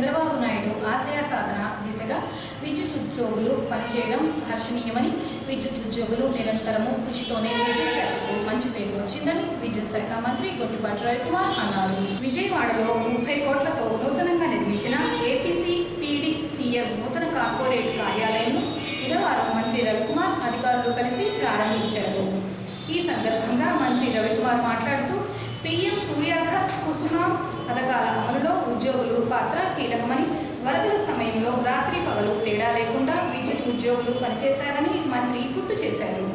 చంద్రబాబు నాయుడు ఆశయ సాధన దిశగా విద్యుత్ ఉద్యోగులు పనిచేయడం హర్షణీయమని, విద్యుత్ ఉద్యోగులు నిరంతరము కృషితోనే విద్యుత్ శాఖకు మంచి పేరు వచ్చిందని విద్యుత్ శాఖ మంత్రి గొట్టిపాటి రవికుమార్ అన్నారు. విజయవాడలో 30 కోట్లతో నూతనంగా నిర్మించిన ఏపీసీపీడీసీఎల్ నూతన కార్పొరేట్ కార్యాలయంను బుధవారం మంత్రి రవికుమార్ అధికారులు కలిసి ప్రారంభించారు. ఈ సందర్భంగా మంత్రి రవికుమార్ మాట్లాడుతూ పీఎం సూర్యాఘర్ కుసుమ పథకాల అమలులో ఉద్యోగులు పాత్ర కీలకమని, వరదల సమయంలో రాత్రి పగలు తేడా లేకుండా విద్యుత్ ఉద్యోగులు పనిచేశారని మంత్రి గుర్తు చేశారు.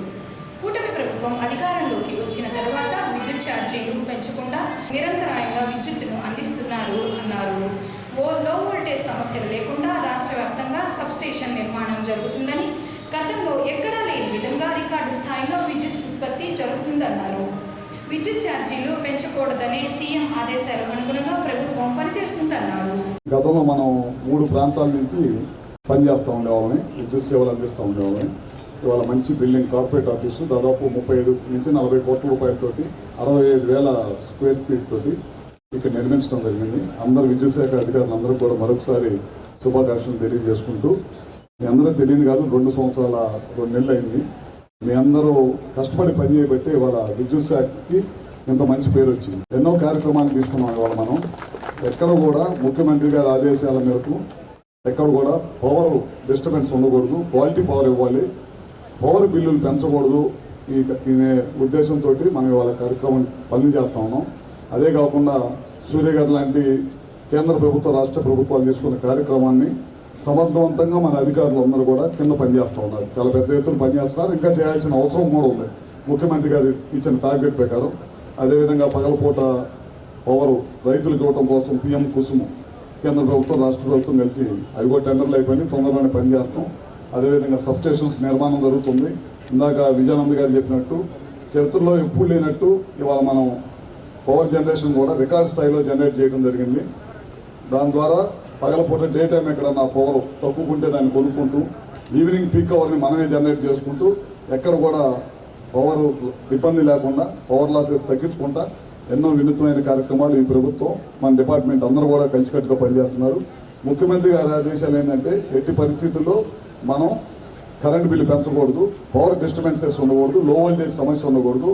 కూటమి ప్రభుత్వం అధికారంలోకి వచ్చిన తర్వాత విద్యుత్ ఛార్జీలు పెంచకుండా నిరంతరాయంగా విద్యుత్తును అందిస్తున్నారు అన్నారు. లో వోల్టేజ్ సమస్యలు లేకుండా రాష్ట్ర వ్యాప్తంగా సబ్స్టేషన్ నిర్మాణం జరుగుతుందని, గతంలో ఎక్కడా లేని విధంగా రికార్డు స్థాయిలో విద్యుత్ ఉత్పత్తి జరుగుతుందన్నారు. విద్యుత్ ఛార్జీలు పెంచకూడదనే సీఎం ఆదేశాలు అనుగుణంగా ప్రభుత్వం పనిచేస్తుందన్నారు. గతంలో మనం 3 ప్రాంతాల నుంచి పనిచేస్తూ ఉండేవాళ్ళని, విద్యుత్ సేవలు అందిస్తూ ఉండేవాళ్ళని. ఇవాళ మంచి బిల్డింగ్ కార్పొరేట్ ఆఫీసు దాదాపు 35 నుంచి 40 కోట్ల రూపాయలతోటి 65,000 స్క్వేర్ ఫీట్ తోటి ఇక్కడ నిర్మించడం జరిగింది. అందరు విద్యుత్ శాఖ అధికారులందరూ కూడా మరొకసారి శుభాకాంక్షలు తెలియజేసుకుంటూ, మీ అందరూ తెలియదు కాదు, 2 సంవత్సరాల 2 నెలలు అయింది. మీ అందరూ కష్టపడి పనిచేయబట్టి ఇవాళ విద్యుత్ శాఖకి ఇంత మంచి పేరు వచ్చింది. ఎన్నో కార్యక్రమాలు తీసుకున్నాం. ఇవాళ మనం ఎక్కడ కూడా ముఖ్యమంత్రి గారి ఆదేశాల మేరకు ఎక్కడ కూడా పవర్ డిస్టర్బెన్స్ ఉండకూడదు, క్వాలిటీ పవర్ ఇవ్వాలి, పవర్ బిల్లులు పెంచకూడదు. ఈ ఉద్దేశంతో మనం ఇవాళ కార్యక్రమం పనులు చేస్తూ ఉన్నాం. అదే కాకుండా సూర్య గారు లాంటి కేంద్ర ప్రభుత్వ రాష్ట్ర ప్రభుత్వాలు తీసుకున్న కార్యక్రమాన్ని సమర్థవంతంగా మన అధికారులు అందరూ కూడా కింద పనిచేస్తూ ఉన్నారు. చాలా పెద్ద ఎత్తున పనిచేస్తున్నారు. ఇంకా చేయాల్సిన అవసరం కూడా ఉంది ముఖ్యమంత్రి గారు ఇచ్చిన టార్గెట్ ప్రకారం. అదేవిధంగా పగలపూట పవర్ రైతులకు ఇవ్వడం కోసం పీఎం కుసుమ కేంద్ర ప్రభుత్వం రాష్ట్ర ప్రభుత్వం కలిసి అవి కూడా టెండర్లు అయిపోయి తొందరగానే పనిచేస్తాం. అదేవిధంగా సబ్స్టేషన్స్ నిర్మాణం జరుగుతుంది. ఇందాక విజయానంద్ గారు చెప్పినట్టు చరిత్రలో ఎప్పుడు లేనట్టు ఇవాళ మనం పవర్ జనరేషన్ కూడా రికార్డ్ స్థాయిలో జనరేట్ చేయడం జరిగింది. దాని ద్వారా పగలపూట డే టైం ఎక్కడన్నా పవర్ తక్కువకుంటే దాన్ని కొనుక్కుంటూ ఈవినింగ్ పీక్ అవర్ని మనమే జనరేట్ చేసుకుంటూ ఎక్కడ కూడా పవర్ ఇబ్బంది లేకుండా పవర్ లాసెస్ తగ్గించుకుంటా ఎన్నో వినూత్నమైన కార్యక్రమాలు ఈ ప్రభుత్వం మన డిపార్ట్మెంట్ అందరూ కూడా కలిసికట్టుగా పనిచేస్తున్నారు. ముఖ్యమంత్రి గారి ఆదేశాలు ఏంటంటే ఎట్టి పరిస్థితుల్లో మనం కరెంటు బిల్లు పెంచకూడదు, పవర్ డిస్టర్బెన్సెస్ ఉండకూడదు, లో వోల్టేజ్ సమస్య ఉండకూడదు.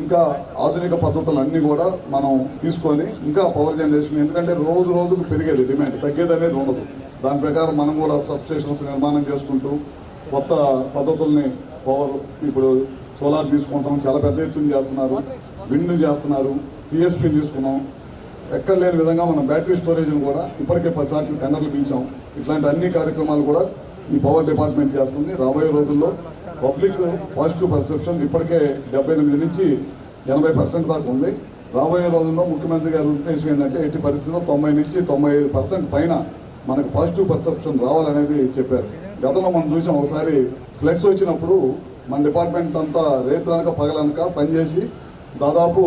ఇంకా ఆధునిక పద్ధతులు అన్నీ కూడా మనం తీసుకొని ఇంకా పవర్ జనరేషన్, ఎందుకంటే రోజు రోజుకు పెరిగేది డిమాండ్, తగ్గేది అనేది ఉండదు. దాని ప్రకారం మనం కూడా సబ్స్టేషన్స్ నిర్మాణం చేసుకుంటూ కొత్త పద్ధతుల్ని పవర్ ఇప్పుడు సోలార్ తీసుకుంటాం, చాలా పెద్ద ఎత్తున చేస్తున్నారు, విండ్ చేస్తున్నారు, పిఎస్పీని తీసుకున్నాం. ఎక్కడ లేని విధంగా మనం బ్యాటరీ స్టోరేజ్ని కూడా ఇప్పటికే 10 సార్లు టెండర్లు పిలిచాం. ఇట్లాంటి అన్ని కార్యక్రమాలు కూడా ఈ పవర్ డిపార్ట్మెంట్ చేస్తుంది. రాబోయే రోజుల్లో పబ్లిక్ పాజిటివ్ పర్సెప్షన్ ఇప్పటికే 78 నుంచి 80% దాకా ఉంది. రాబోయే రోజుల్లో ముఖ్యమంత్రి గారి ఉద్దేశం ఏంటంటే ఎట్టి పరిస్థితుల్లో 90 నుంచి 95% పైన మనకు పాజిటివ్ పర్సెప్షన్ రావాలనేది చెప్పారు. గతంలో మనం చూసాం, ఒకసారి ఫ్లడ్స్ వచ్చినప్పుడు మన డిపార్ట్మెంట్ అంతా రేత్రనక పగలనక పనిచేసి దాదాపు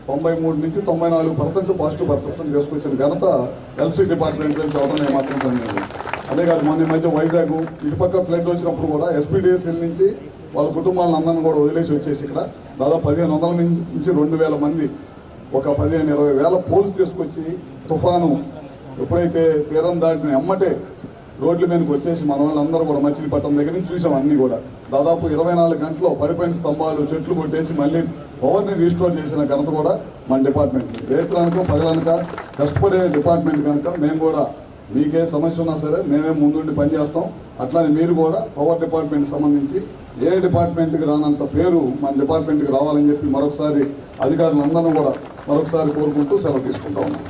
93 నుంచి 94% పాజిటివ్ పర్సెప్షన్ తీసుకొచ్చిన ఘనత ఎల్సీ డిపార్ట్మెంట్ నుంచి అవడం ఏమాత్రం పనిచేయదు. అదే కాదు, మన మధ్య వైజాగ్ ఇటుపక్క ఫ్లడ్ వచ్చినప్పుడు కూడా ఎస్పీడీఎస్ఎల్ నుంచి వాళ్ళ కుటుంబాలను అందరిని కూడా వదిలేసి వచ్చేసి ఇక్కడ దాదాపు 1500 నుంచి 2000 మంది, ఒక 15-20 వేల పోల్స్ తీసుకొచ్చి తుఫాను ఎప్పుడైతే తీరం దాటిన ఎమ్మటే రోడ్ల మీదకి వచ్చేసి మన వాళ్ళందరూ కూడా మచిలీపట్నం దగ్గర నుంచి చూసాం. అన్నీ కూడా దాదాపు 24 గంటల్లో పడిపోయిన స్తంభాలు చెట్లు కొట్టేసి మళ్ళీ పవర్ని రీస్టోర్ చేసిన ఘనత కూడా మన డిపార్ట్మెంట్. రైతులనుకో పగలనుక కష్టపడే డిపార్ట్మెంట్ కనుక మేము కూడా మీకే సమస్య ఉన్నా సరే మేమే ముందుండి పనిచేస్తాం. అట్లానే మీరు కూడా పవర్ డిపార్ట్మెంట్కి సంబంధించి ఏ డిపార్ట్మెంట్కి రానంత పేరు మన డిపార్ట్మెంట్కి రావాలని చెప్పి మరొకసారి అధికారులందరూ కూడా మరొకసారి కోరుకుంటూ సెలవు తీసుకుంటా ఉన్నాం.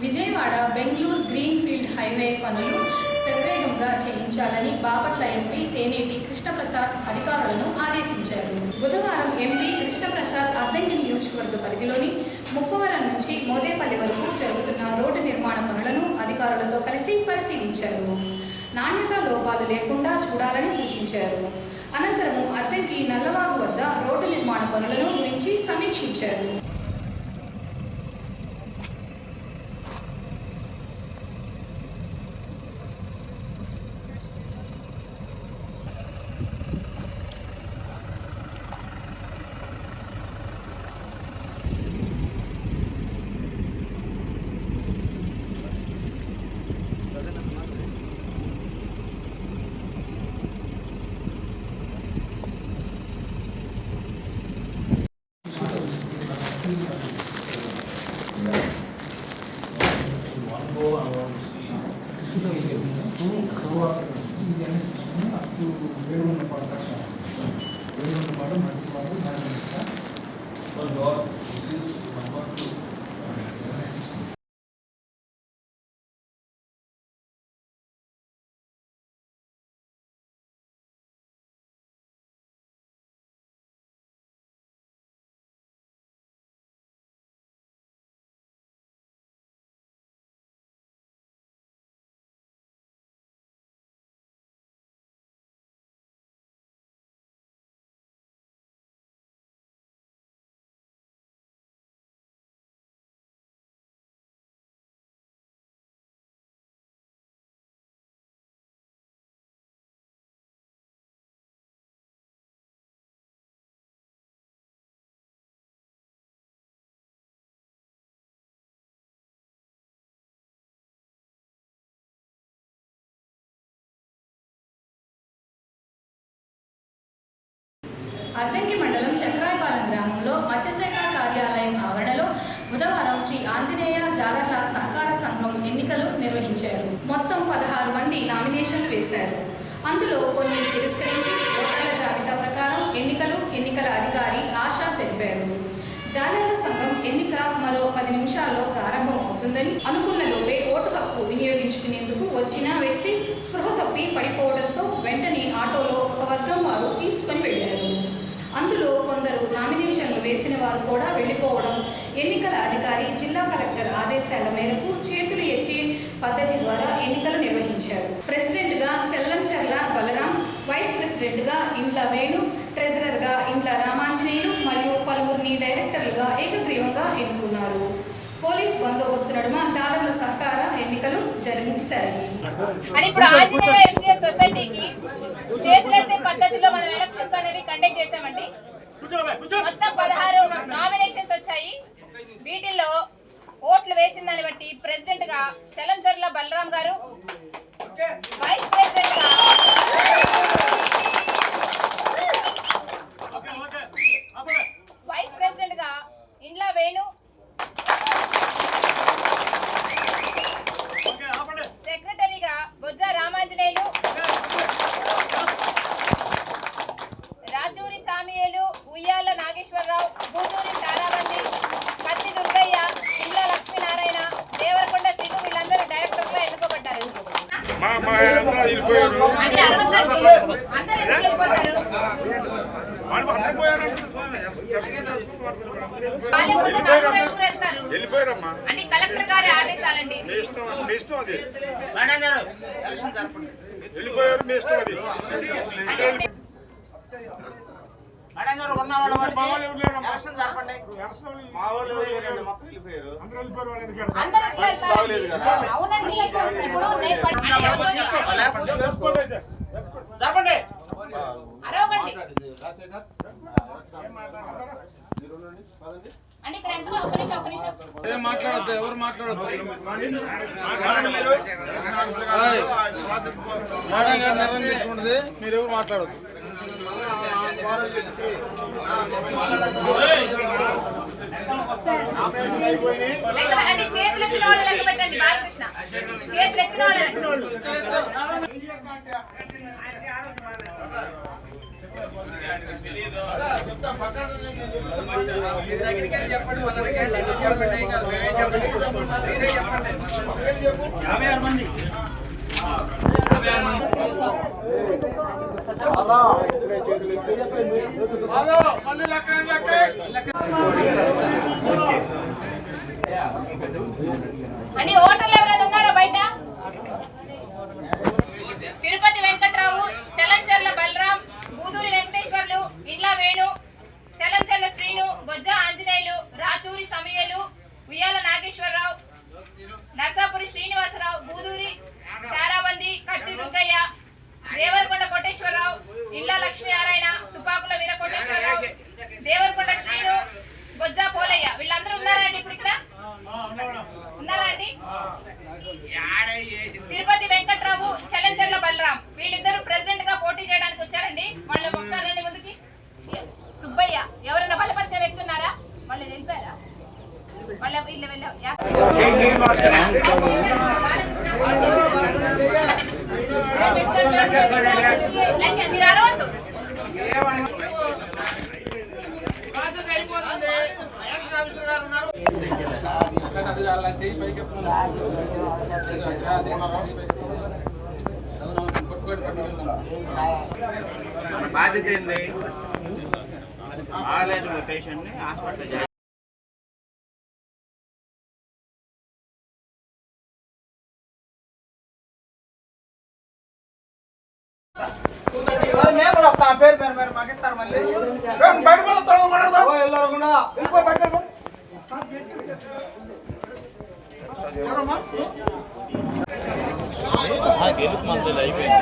Vijayawada Bengaluru green field highway పనులు శరవేగంగా చేయించాలని బాపట్ల ఎంపీ తేనేటి కృష్ణప్రసాద్ అధికారులను ఆదేశించారు. బుధవారం ఎంపీ కృష్ణప్రసాద్ అద్దంకి నియోజకవర్గ పరిధిలోని ముప్పవరం నుంచి మోదేపల్లి వరకు జరుగుతున్న రోడ్డు నిర్మాణ పనులను అధికారులతో కలిసి పరిశీలించారు. నాణ్యత లోపాలు లేకుండా చూడాలని సూచించారు. అనంతరము అద్దంకి నల్లవాగు వద్ద రోడ్డు నిర్మాణ పనులను గురించి సమీక్షించారు. అద్దంకి మండలం చక్రాయపాలెం గ్రామంలో మత్స్యశాఖ కార్యాలయం ఆవరణలో బుధవారం శ్రీ ఆంజనేయ జాలర్ల సహకార సంఘం ఎన్నికలు నిర్వహించారు. మొత్తం 16 మంది నామినేషన్లు వేశారు. అందులో కొన్ని తిరస్కరించి ఓటర్ల జాబితా ప్రకారం ఎన్నికల అధికారి ఆశ జరిపారు. జాలర్ల సంఘం ఎన్నిక మరో 10 నిమిషాల్లో ప్రారంభం అవుతుందని, అనుకున్న లోపే ఓటు హక్కు వినియోగించుకునేందుకు వచ్చిన వ్యక్తి స్పృహ తప్పి పడిపోవడంతో వెంటనే ఆటోలో ఒక వర్గం వారు తీసుకొని వెళ్లారు. అందులో కొందరు నామినేషన్లు వేసిన వారు కూడా వెళ్లిపోవడం ఎన్నికల అధికారి జిల్లా కలెక్టర్ ఆదేశాల మేరకు చేతులు ఎత్తి పద్ధతి ద్వారా ఎన్నికలు నిర్వహించారు. ప్రెసిడెంట్గా చెల్లంచెర్ల బలరాం, వైస్ ప్రెసిడెంట్గా ఇండ్ల వేణు, ట్రెజరర్గా ఇండ్ల రామాంజనేయులు మరియు పలువురిని డైరెక్టర్లుగా ఏకగ్రీవంగా ఎన్నుకున్నారు. పోలీస్ బందోబస్తు నడుమ జాలర్ల సహకార ఎన్నికలు ముగిశాయి. చేతులెత్తే పద్ధతిలో మనం ఎలక్షన్స్ అనేవి కండక్ట్ చేసామండి. మొత్తం 16 నామినేషన్స్ వచ్చాయి. వీటిల్లో ఓట్లు వేసిన దాన్ని బట్టి ప్రెసిడెంట్ గా చెలంచెర్ల బలరాం గారు, వైస్ ప్రెసిడెంట్ గా ఇండ్ల వేణు, సెక్రటరీగా బొజ్జ రామాంజనేయులు, రాచూరి సామియేలు, ఉయ్యాల నాగేశ్వరరావు, బూదూరి తారాబంది, కత్తి దుర్గయ్య, ఇండ్ల లక్ష్మీనారాయణ, దేవరకొండ శ్రీను వీళ్ళందరూ డైరెక్టర్స్ గా ఎన్నుకోబడ్డారు. అంటే కలెక్టర్ గారి ఆదేశాలండి. అవునండి, ఇప్పుడు అరవకండి అంటే ఇక్కడ ఎంత ఒక నిమిషం మాట్లాడద్దు, ఎవరు మాట్లాడద్దు. మేడం గారు నిర్ణయం తీసుకుంటుంది, మీరు ఎవరు మాట్లాడద్దు. అంటే చేతులు ఎత్తిన వాళ్ళు లెక్క పెట్టండి. బాలకృష్ణ చేతులు ఎత్తిన వాళ్ళు అంటే ఓటర్లు ఎవరైనా ఉన్నారా బయట? దేవరకొండ శ్రీను, బొజ్జా పోలయ్య వీళ్ళందరూ ఉన్నారా అండి ఇప్పుడు ఇక్కడ? ఉన్నారా అండి? తిరుపతి వెంకట్రావు, చలంచర్ల బలరాం వీళ్ళిద్దరూ ప్రెసిడెంట్ గా పోటీ చేయడానికి వచ్చారండి. వాళ్ళు ఒకసారి రండి ముందుకి. సుబ్బయ్య ఎవరైనా బలపరిచే వ్యక్తి ఉన్నారా? వాళ్ళు వెళ్ళిపోయారా? వాళ్ళు వీళ్ళు వెళ్ళారు. మీరు అరవద్దు. బాధ్యత ఏంది? ఆలేదు పేషెంట్ ని హాస్పిటల్ మందులు అయిపోయింది.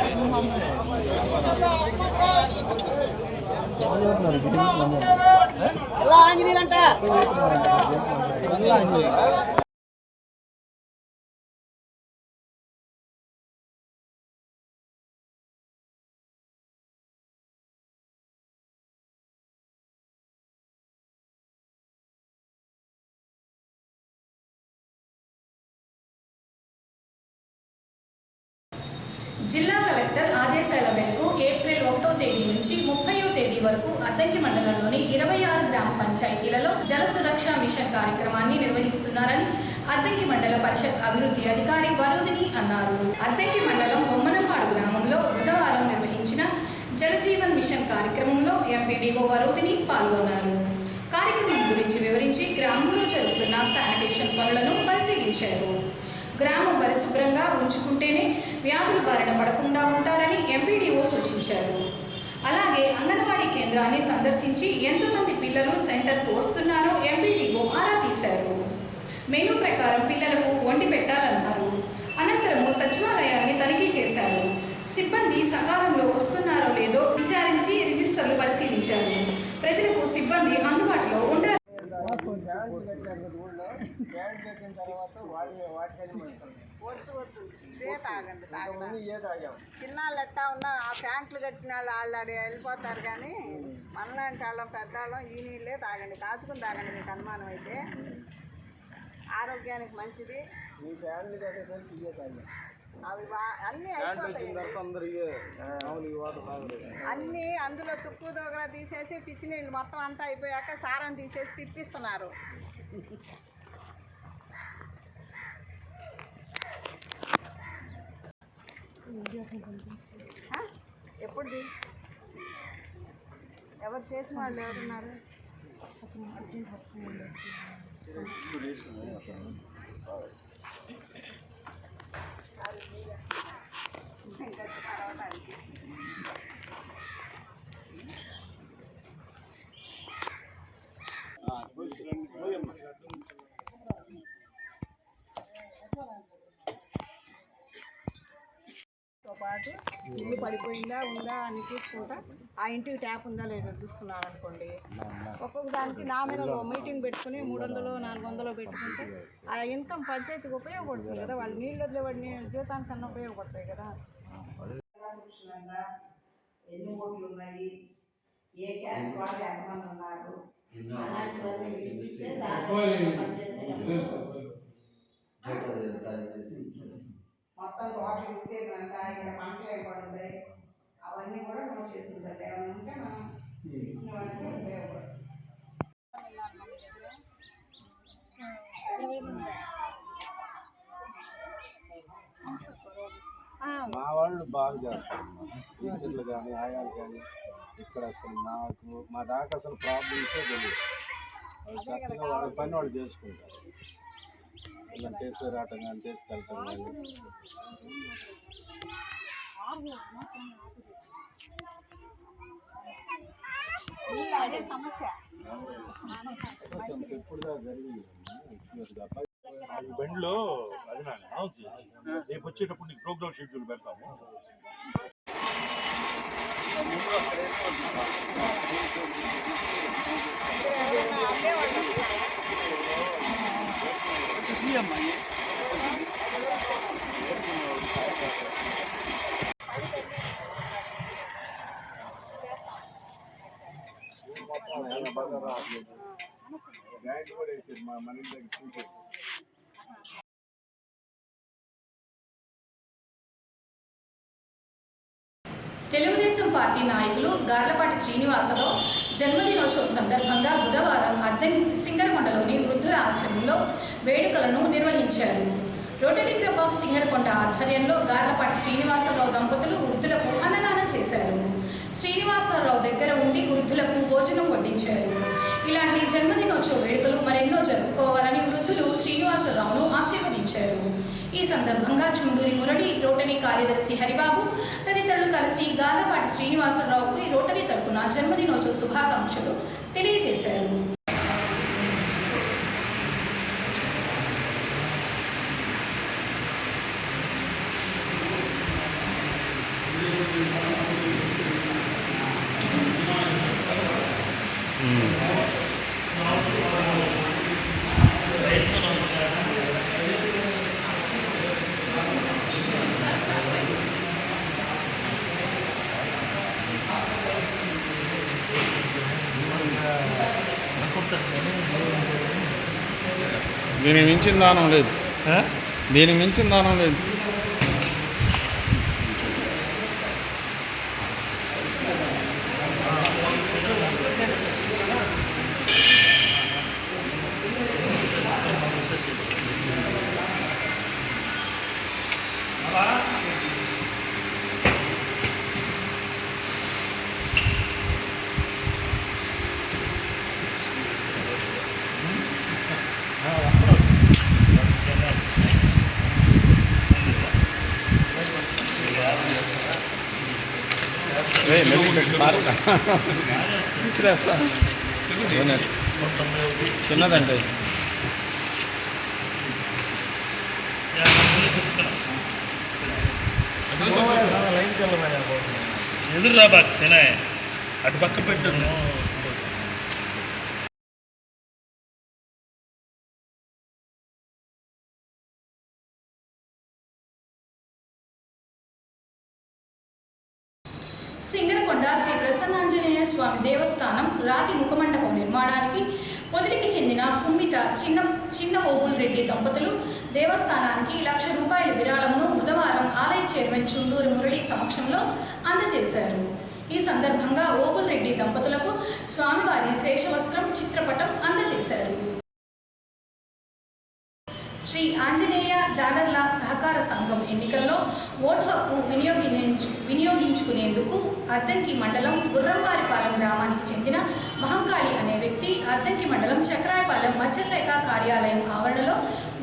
జిల్లా కలెక్టర్ ఆదేశాల మేరకు ఏప్రిల్ 1వ తేదీ నుంచి 30వ తేదీ వరకు అద్దంకి మండలంలోని 26 గ్రామ పంచాయతీలలో జల సురక్ష మిషన్ కార్యక్రమాన్ని నిర్వహిస్తున్నారని అద్దంకి మండల పరిషత్ అభివృద్ధి అధికారి వరోధిని అన్నారు. అద్దంకి మండలం బొమ్మనపాడు గ్రామంలో బుధవారం నిర్వహించిన జలజీవన్ మిషన్ కార్యక్రమంలో ఎంపీడీఓ వరోధిని పాల్గొన్నారు. కార్యక్రమం గురించి వివరించి గ్రామంలో జరుగుతున్న శానిటేషన్ పనులను పరిశీలించారు. గ్రామం పరిశుభ్రంగా ఉంచుకుంటేనే వ్యాధుల బారిన పడకుండా ఉంటారని ఎంపీడీఓ సూచించారు. అలాగే అంగన్వాడీ కేంద్రాన్ని సందర్శించి ఎంతమంది పిల్లలు సెంటర్కు వస్తున్నారో ఎంపీడీఓ ఆరా తీశారు. మెనూ ప్రకారం పిల్లలకు వండి పెట్టాలన్నారు. అనంతరము సచివాలయాన్ని తనిఖీ చేశారు. సిబ్బంది సకాలంలో వస్తున్నారో లేదో విచారించి రిజిస్టర్లు పరిశీలించారు. ప్రజలకు సిబ్బంది అందుబాటులో ఉండాలి. చిన్నాళ్ళు ఎట్టా ఉన్నా ఆ ప్యాంట్లు కట్టిన వాళ్ళు ఆల్రెడీ వెళ్ళిపోతారు, కానీ మనలాంటి వాళ్ళం పెద్దవాళ్ళం ఈ నీళ్ళే తాగండి, కాచుకుని తాగండి. మీకు అనుమానం అయితే ఆరోగ్యానికి మంచిది. అవి అన్నీ అయిపోతాయి. అన్నీ అందులో తుక్కు దొగర తీసేసి పిచ్చి నీళ్ళు మొత్తం అంతా అయిపోయాక సారం తీసేసి పిప్పిస్తున్నారు. ఎప్పుడు ఎవరు చేసిన వాళ్ళు ఎవరున్నారు? పాటు ఇల్లు పడిపోయిందా ఉందా అని చూసుకుంటా ఆ ఇంటికి ట్యాప్ ఉందా లేదో చూసుకున్నారనుకోండి, ఒక్కొక్క దానికి నామినల్ మీటింగ్ పెట్టుకుని 300-400 పెట్టుకుంటే ఆ ఇన్కమ్ పంచాయతీకి ఉపయోగపడుతుంది కదా. వాళ్ళు నీళ్ళు వదిలేవాడిని జీతానికి అన్న ఉపయోగపడతాయి కదా. ఎన్ని ఓట్లు ఉన్నాయి, ఏ క్యాస్ట్ వాళ్ళు ఎంతమంది ఉన్నారు, మొత్తం టోటల్ విస్తీర్ణం అంతా ఇక్కడ పంటలు అయిపోతుంది, అవన్నీ కూడా నోట్ చేసుకుంటారు. ఏమైనా ఉంటే మనం తీసుకునే వాళ్ళకి ఉపయోగపడుతుంది. మా వాళ్ళు బాగా చేస్తారు, టీచర్లు కానీ ఆయాలు కానీ. ఇక్కడ అసలు మా దాకా అసలు ప్రాబ్లమ్సే తెలియదు. వాళ్ళు చక్కగా వాళ్ళ పని వాళ్ళు చేసుకుంటారు. ఇలా తీసుకురావటం కానీ తీసుకెళ్ళటం కానీ. ఎప్పుడుదా జరిగింది బండిలో అది అనౌన్స్ చేసి రేపు వచ్చేటప్పుడు నీకు ప్రోగ్రామ్ షెడ్యూల్ పెడతాము. ఏమైనా బాగా రావట్లేదు. డాడీ కూడా వేసారు మా మన ఇంటి దగ్గర చూసేసి. తెలుగుదేశం పార్టీ నాయకులు గార్లపాటి శ్రీనివాసరావు జన్మదినోత్సవం సందర్భంగా బుధవారం సింగరకొండలోని వృద్ధుల ఆశ్రమంలో వేడుకలను నిర్వహించారు. రోటరీ క్లబ్ ఆఫ్ సింగరకొండ ఆధ్వర్యంలో గార్లపాటి శ్రీనివాసరావు దంపతులు వృద్ధులకు అన్నదానం చేశారు. శ్రీనివాసరావు దగ్గర ఉండి వృద్ధులకు భోజనం వడ్డించారు. ఇలాంటి జన్మదినోత్సవ వేడుకలు మరెన్నో జరుపుకోవాలని వృద్ధులు శ్రీనివాసరావును ఆశీర్వదించారు. ఈ సందర్భంగా చుండూరి మురళి, రోటరీ కార్యదర్శి హరిబాబు తదితరులు కలిసి గార్లపాటి శ్రీనివాసరావుకు రోటరీ తరపున జన్మదినోత్సవ శుభాకాంక్షలు తెలియజేశారు. దీనికి మించిన దానం లేదు, దీనికి మించిన దానం లేదు. చిన్నదండి ఎదురురా బాగా శనా అటు పక్క పెట్టాను. సింగరకొండ శ్రీ ప్రసన్నాంజనేయ స్వామి దేవస్థానం రాతి ముఖమండపం నిర్మాణానికి పొదిలికి చెందిన కుమ్మిత చిన్న ఓబుల్ రెడ్డి దంపతులు దేవస్థానానికి ₹1,00,000 విరాళమును బుధవారం ఆలయ చైర్మన్ చుండూరి మురళి సమక్షంలో అందజేశారు. ఈ సందర్భంగా ఓబుల్ రెడ్డి దంపతులకు స్వామివారి శేషవస్త్రం, చిత్రపటం అందజేశారు. శ్రీ ఆంజనేయ జాలర్ల సహకార సంఘం ఎన్నికల్లో ఓటు హక్కు వినియోగించుకునేందుకు అద్దంకి మండలం గుర్రంవారిపాలెం గ్రామానికి చెందిన మహంకాళి అనే వ్యక్తి అద్దంకి మండలం చక్రాయపాలెం మత్స్యశాఖ కార్యాలయం ఆవరణలో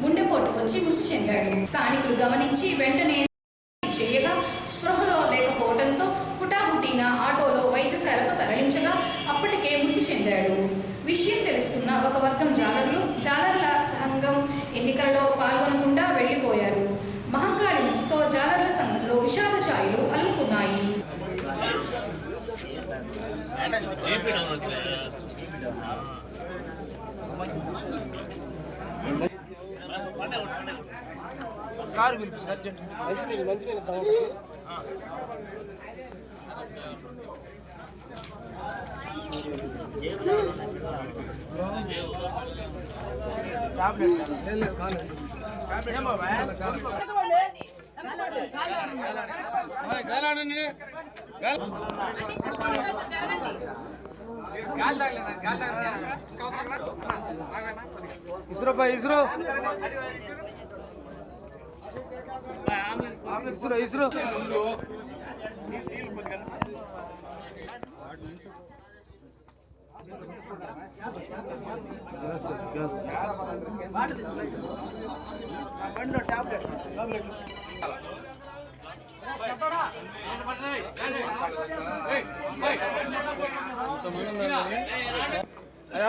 గుండెపోటు వచ్చి మృతి చెందాడు. స్థానికులు గమనించి వెంటనే చేయగా స్పృహలో లేకపోవడంతో హుటాహుటీన ఆటోలో వైద్యశాలకు తరలించగా అప్పటికే మృతి చెందాడు. విషయం తెలుసుకున్న ఒక వర్గం జాలర్ల సంఘం ఎన్నికల్లో పాల్గొనకుండా వెళ్లిపోయారు. మహంకాళి మృతితో జాలర్ల సంఘంలో విషాద ఛాయలు అలుముకున్నాయి. ఇస్రో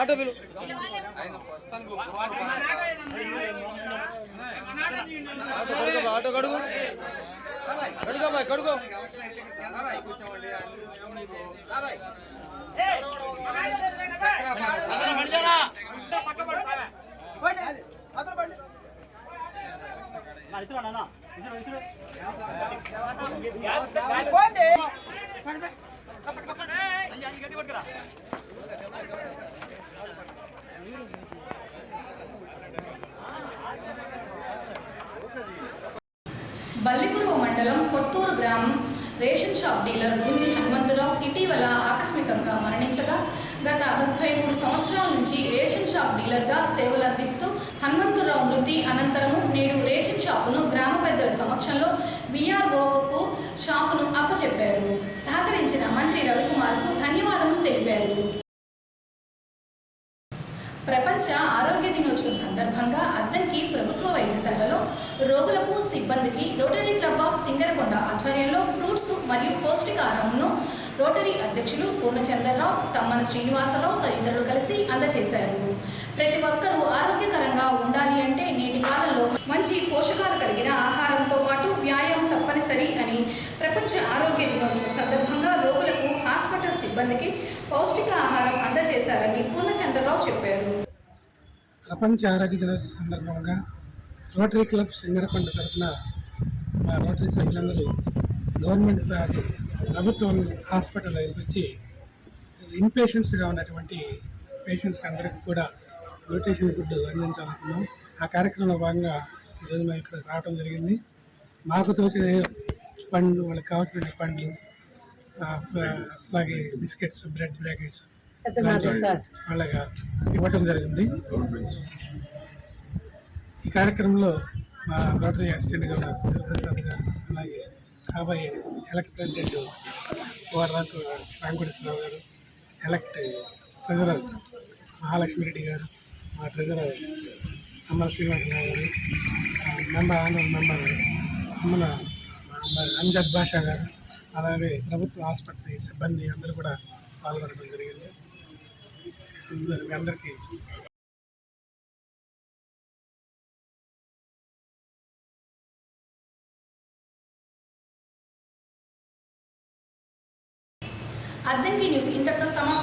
ఆటో బిల్లు ఆటో కడుగు కడుగో బాయ్ కడుగో బల్లికురువ మండలం కొత్తూరు గ్రామం రేషన్ షాప్ డీలర్ గుంజి హనుమంతరావు ఇటీవల ఆకస్మికంగా మరణించగా గత 33 సంవత్సరాల నుంచి రేషన్ షాప్ డీలర్గా సేవలు అందిస్తూ హనుమంతరావు మృతి అనంతరము నేడు రేషన్ షాపును గ్రామ పెద్దల సమక్షంలో విఆర్ఓకు షాపును అప్పచెప్పారు. సహకరించిన మంత్రి రవికుమార్కు ధన్యవాదములు తెలిపారు. ప్రపంచ ఆరోగ్య దినోత్సవం సందర్భంగా అద్దంకి ప్రభుత్వ వైద్యశాలలో రోగులకు సిబ్బందికి రోటరీ క్లబ్ ఆఫ్ సింగరకొండ ఆధ్వర్యంలో ఫ్రూట్స్ మరియు పౌష్టికాహారంను రోటరీ అధ్యక్షులు పూర్ణచంద్రరావు, తమ్మన శ్రీనివాసరావు తదితరులు కలిసి అందజేశారు. ప్రతి ఒక్కరూ ఆరోగ్యకరంగా ఉండాలి అంటే నేటి కాలంలో మంచి పోషకాలు కలిగిన ఆహారంతో పాటు వ్యాయామం తప్పనిసరి అని ప్రపంచ ఆరోగ్య దినోత్సవం సందర్భంగా రోగులకు హాస్పిటల్ సిబ్బందికి పౌష్టిక ఆహారం అందజేశారని పూర్ణచంద్రరావు చెప్పారు. ప్రపంచ ఆరోగ్య దినోత్సవం సందర్భంగా రోటరీ క్లబ్ సింగరకొండ తరఫున మా రోటరీ సభ్యులందరూ గవర్నమెంట్ ప్రభుత్వం హాస్పిటల్ వచ్చి ఇన్పేషెంట్స్గా ఉన్నటువంటి పేషెంట్స్ అందరికీ కూడా న్యూట్రిషన్ ఫుడ్ అందించాలనుకున్నాం. ఆ కార్యక్రమంలో భాగంగా ఈరోజు మేము ఇక్కడ రావడం జరిగింది. మాకు తోచిన పండ్లు, వాళ్ళకి కావాల్సిన పండ్లు, అలాగే బిస్కెట్స్, బ్రెడ్ ప్యాకెట్స్ వాళ్ళగా ఇవ్వటం జరిగింది. ఈ కార్యక్రమంలో మా రోటరీ అసిస్టెంట్గా ఉన్న ప్రసాద్ గారు, అలాగే కాబోయే ఎలక్ట్ ప్రెసిడెంట్ వారాకు రాంకోటేశ్వరరావు గారు, ఎలక్ట్ ట్రెజరర్ మహాలక్ష్మిరెడ్డి గారు, మా ట్రెజరర్ అమ్మల శ్రీనివాసరావు గారు, ఆనర్ మెంబర్ అమ్మల అంజద్ బాషా గారు, అలాగే ప్రభుత్వ ఆసుపత్రి సిబ్బంది అందరూ కూడా పాల్గొనడం జరిగింది. మీ అందరికీ అద్దంకి న్యూస్ ఇంతటితో సమాప్తం.